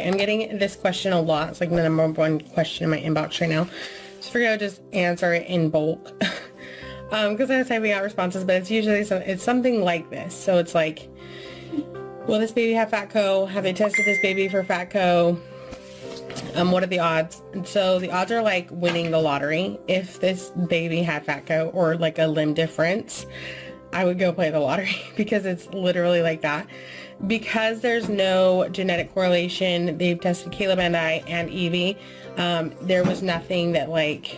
I'm getting this question a lot. It's like the number one question in my inbox right now. So I figured I'd just answer it in bulk. Because I was typing out responses, but it's usually it's something like this. So it's like, will this baby have Fatco? Have they tested this baby for Fatco? What are the odds? And so the odds are like winning the lottery. If this baby had Fatco or like a limb difference, I would go play the lottery because it's literally like that. Because there's no genetic correlation, they've tested Caleb and I and Evie. There was nothing that like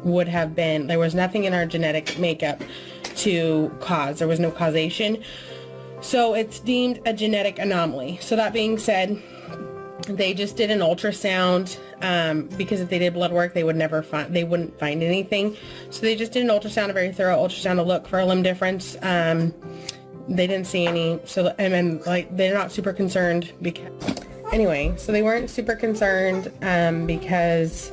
would have been, there was nothing in our genetic makeup to cause. There was no causation. So it's deemed a genetic anomaly. So that being said, they just did an ultrasound because if they did blood work, they wouldn't find anything. So they just did an ultrasound, a very thorough ultrasound to look for a limb difference. They didn't see any. So, and then like they're not super concerned because anyway, so they weren't super concerned because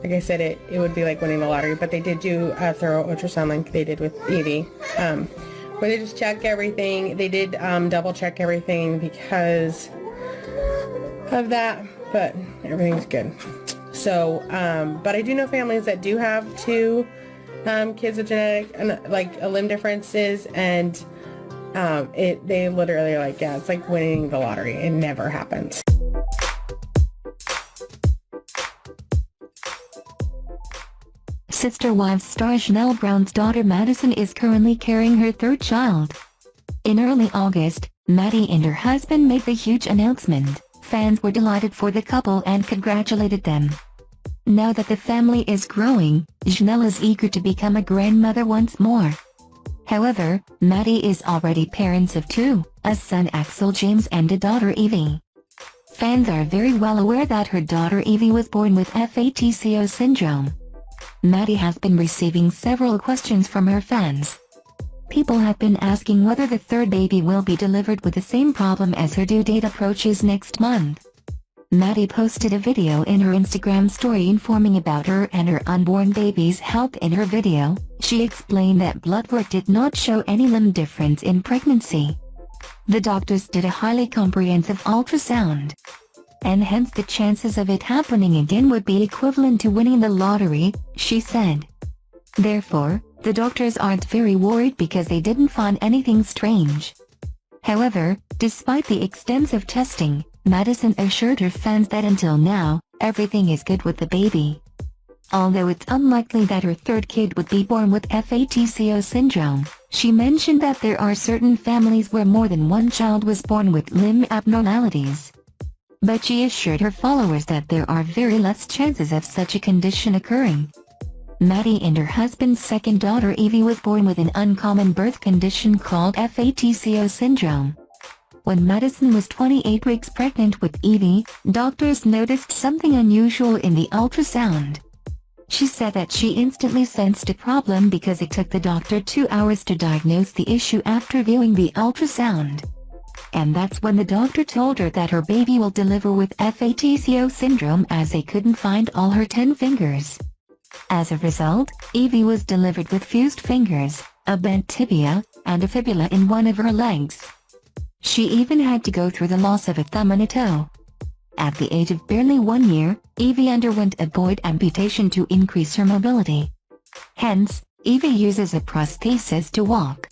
like I said, it would be like winning the lottery, but they did do a thorough ultrasound like they did with Evie, where they just checked everything. They did double check everything because of that, but everything's good. So, but I do know families that do have two kids with genetic and like a limb differences, and they literally are like, yeah, it's like winning the lottery. It never happens. Sister Wives star Janelle Brown's daughter Madison is currently carrying her third child. In early August, Maddie and her husband made the huge announcement. Fans were delighted for the couple and congratulated them. Now that the family is growing, Janelle is eager to become a grandmother once more. However, Maddie is already parents of two, a son Axel James and a daughter Evie. Fans are very well aware that her daughter Evie was born with Fatco syndrome. Maddie has been receiving several questions from her fans. People have been asking whether the third baby will be delivered with the same problem as her due date approaches next month. Maddie posted a video in her Instagram story informing about her and her unborn baby's health. In her video, she explained that blood work did not show any limb difference in pregnancy. The doctors did a highly comprehensive ultrasound, and hence the chances of it happening again would be equivalent to winning the lottery, she said. Therefore, the doctors aren't very worried because they didn't find anything strange. However, despite the extensive testing, Madison assured her fans that until now, everything is good with the baby. Although it's unlikely that her third kid would be born with Fatco syndrome, she mentioned that there are certain families where more than one child was born with limb abnormalities. But she assured her followers that there are very less chances of such a condition occurring. Maddie and her husband's second daughter Evie was born with an uncommon birth condition called Fatco syndrome. When Madison was 28 weeks pregnant with Evie, doctors noticed something unusual in the ultrasound. She said that she instantly sensed a problem because it took the doctor 2 hours to diagnose the issue after viewing the ultrasound. And that's when the doctor told her that her baby will deliver with Fatco syndrome as they couldn't find all her 10 fingers. As a result, Evie was delivered with fused fingers, a bent tibia, and a fibula in one of her legs. She even had to go through the loss of a thumb and a toe. At the age of barely 1 year, Evie underwent a void amputation to increase her mobility. Hence, Evie uses a prosthesis to walk.